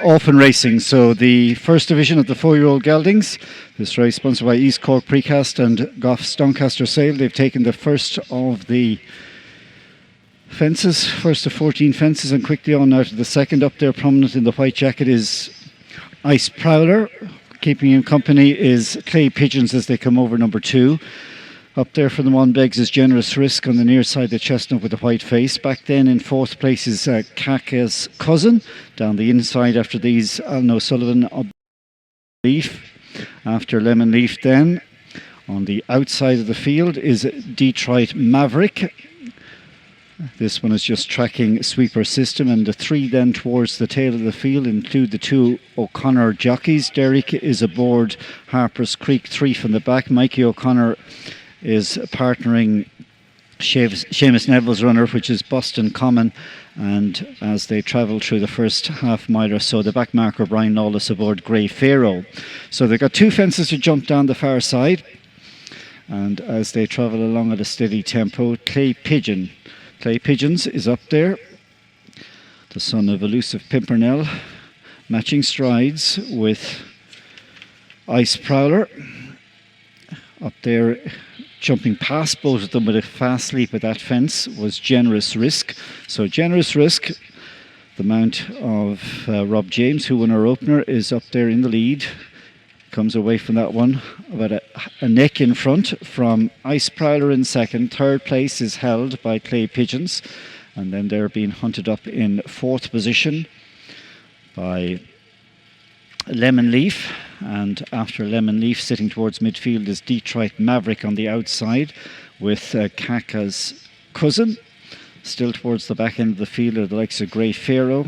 Open racing, so the first division of the 4yo Geldings. This race sponsored by East Cork Precast and Goffs Doncaster Sale. They've taken the first of the fences, first of 14 fences, and quickly on now to the second. Up there prominent in the white jacket is Ice Prowler. Keeping him company is Clay Pigeons as they come over number 2. Up there for the Monbegs is Generous Risk on the near side, the chestnut with the white face. Back then in fourth place is Kaka's Cousin. Down the inside after these, Alan O'Sullivan Leaf. After Lemon Leaf then, on the outside of the field is Detroit Maverick. This one is just tracking Sweeper System, and the 3 then towards the tail of the field include the 2 O'Connor jockeys. Derek is aboard Harper's Creek, 3 from the back. Mikey O'Connor is partnering Seamus Neville's runner, which is Boston Common, and as they travel through the first half mile or so, the back marker Brian Lawless aboard Grey Pharaoh. So they've got 2 fences to jump down the far side, and as they travel along at a steady tempo, Clay Pigeons is up there, the son of elusive Pimpernel, matching strides with Ice Prowler. Up there, jumping past both of them with a fast leap at that fence, was Generous Risk. So Generous Risk, the mount of Rob James, who won our opener, is up there in the lead. Comes away from that one about a neck in front from Ice Prowler in second. Third place is held by Clay Pigeons, and then they're being hunted up in fourth position by Lemon Leaf, and after Lemon Leaf sitting towards midfield is Detroit Maverick on the outside with Kaka's Cousin. Still towards the back end of the field are the likes of Grey Pharaoh,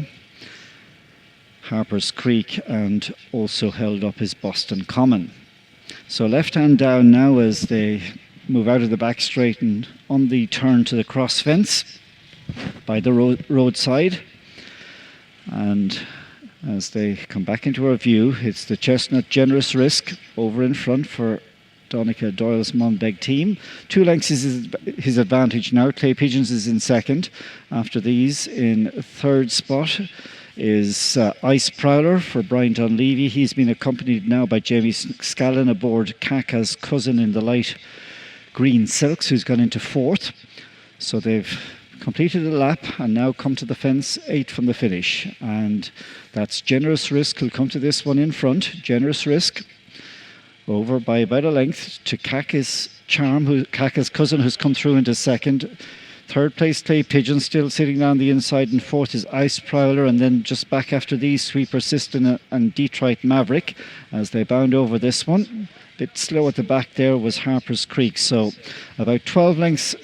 Harper's Creek, and also held up is Boston Common. So left hand down now as they move out of the back straight and on the turn to the cross fence by the roadside, and as they come back into our view, it's the chestnut Generous Risk over in front for Donica Doyle's Monbeg team. 2 lengths is his advantage now. Clay Pigeons is in second. After these, in third spot is Ice Prowler for Brian Dunleavy. He's been accompanied now by Jamie Scallon aboard Kaka's Cousin in the light green silks, who's gone into fourth. So they've completed a lap and now come to the fence 8 from the finish, and that's Generous Risk who'll come to this one in front. Generous Risk over by about a length to Kaka's Kaka's Cousin, who's come through into second. Third place Clay Pigeon still sitting down the inside, and fourth is Ice Prowler, and then just back after these Sweeper System and Detroit Maverick as they bound over this one. A bit slow at the back there was Harper's Creek. So about 12 lengths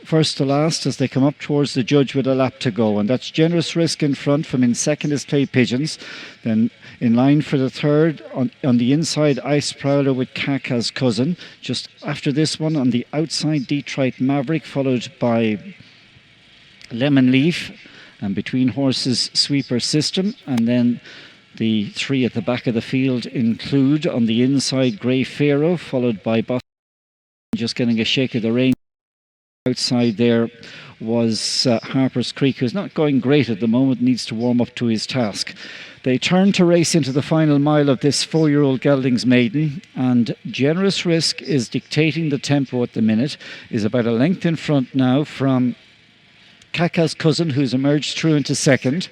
first to last as they come up towards the judge with a lap to go, and that's Generous Risk in front. From in second is Clay Pigeons, then in line for the third on the inside Ice Prowler with Kaka's Cousin. Just after this one on the outside Detroit Maverick, followed by Lemon Leaf, and between horses Sweeper System, and then the 3 at the back of the field include on the inside Grey Pharaoh, followed by Boston, just getting a shake of the rein. Outside there was Harper's Creek, who's not going great at the moment, needs to warm up to his task. They turn to race into the final mile of this 4yo Geldings Maiden, and Generous Risk is dictating the tempo at the minute, is about a length in front now from Kaka's Cousin, who's emerged through into second.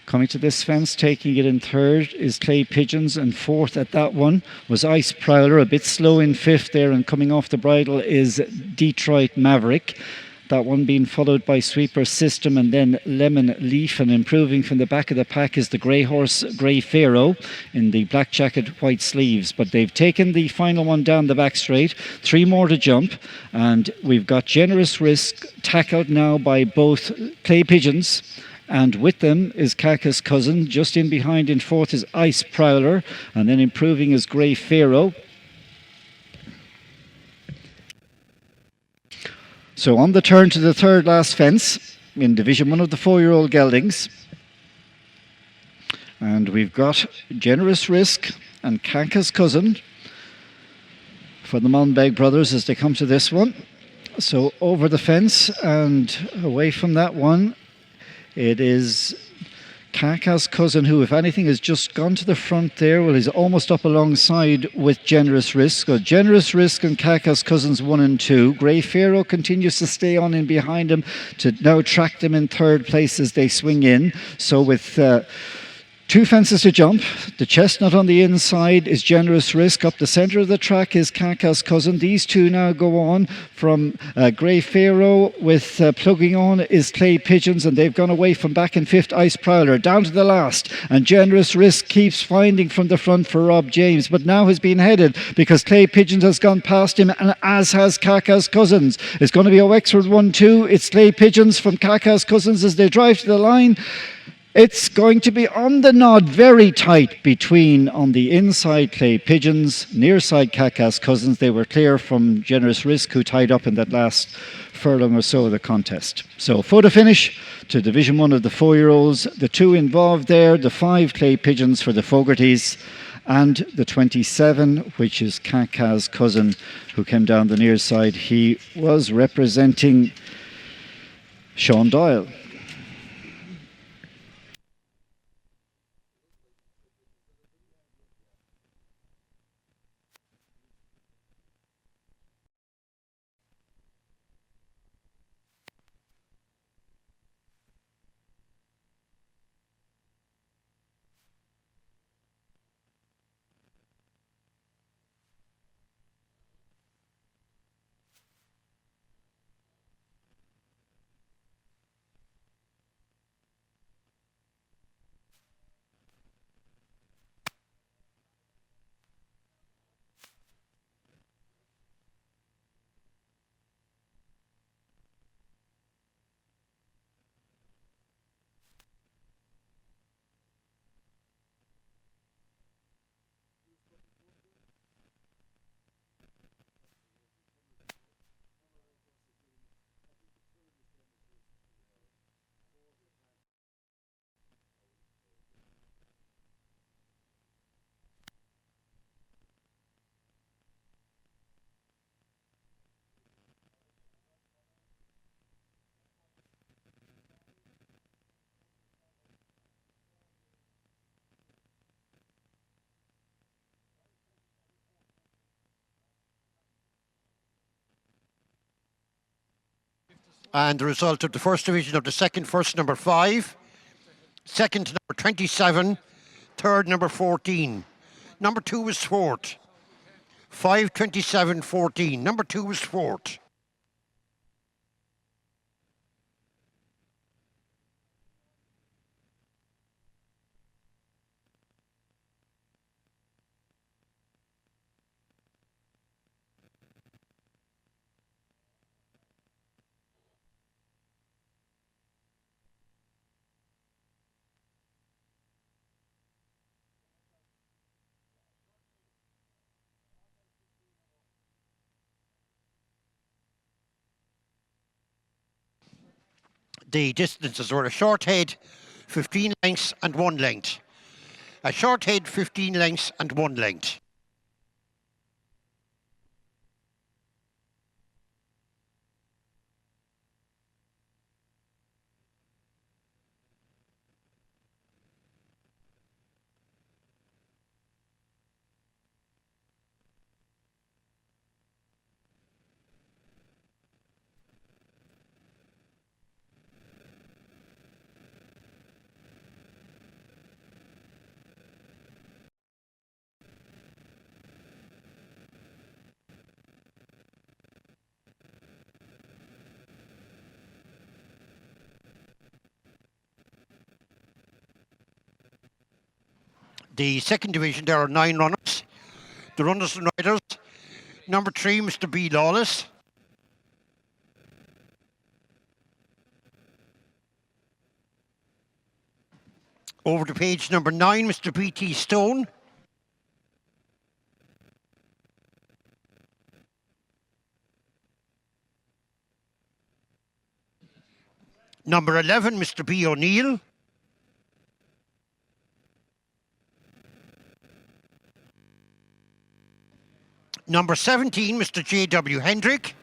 Coming to this fence, taking it in third is Clay Pigeons, and fourth at that one was Ice Prowler, a bit slow in fifth there, and coming off the bridle is Detroit Maverick. That one being followed by Sweeper System and then Lemon Leaf, and improving from the back of the pack is the grey horse Grey Pharaoh in the black jacket, white sleeves. But they've taken the final one down the back straight, 3 more to jump, and we've got Generous Risk tackled now by both Clay Pigeons, and with them is Kaka's Cousin. Just in behind in fourth is Ice Prowler, and then improving is Grey Pharaoh. So on the turn to the third last fence in Division 1 of the 4yo Geldings, and we've got Generous Risk and Kaka's Cousin for the Monbeg brothers as they come to this one. So over the fence and away from that one, it is Kaka's cousin, who, if anything, has just gone to the front there. Well, he's almost up alongside with Generous Risk. So Generous Risk and Kaka's cousins 1 and 2. Grey Pharaoh continues to stay on in behind him to now track them in third place as they swing in. So with 2 fences to jump, the chestnut on the inside is Generous Risk. Up the centre of the track is Kaka's cousin. These two now go on from Grey Pharaoh with plugging on is Clay Pigeons, and they've gone away from back in 5th Ice Prowler down to the last, and Generous Risk keeps finding from the front for Rob James, but now has been headed because Clay Pigeons has gone past him, and as has Kaka's cousins. It's going to be a Wexford 1-2. It's Clay Pigeons from Kaka's cousins as they drive to the line. It's going to be on the nod, very tight between on the inside Clay Pigeons, near side Kaka's cousins. They were clear from Generous Risk, who tied up in that last furlong or so of the contest. So photo finish to Division 1 of the 4-year-olds. The 2 involved there, the 5 Clay Pigeons for the Fogartys, and the 27, which is Kaka's cousin, who came down the near side. He was representing Sean Doyle. And the result of the first division of the second, first number 5, second number 27, third number 14. Number 2 was fourth. 5:27:14. Number 2 was fourth. The distances were a short head, 15 lengths and 1 length. A short head, 15 lengths and 1 length. The second division, there are 9 runners. The runners and riders. Number 3, Mr. B. Lawless. Over to page number 9, Mr. B.T. Stone. Number 11, Mr. B. O'Neill. Number 17, Mr. J.W. Hendrick.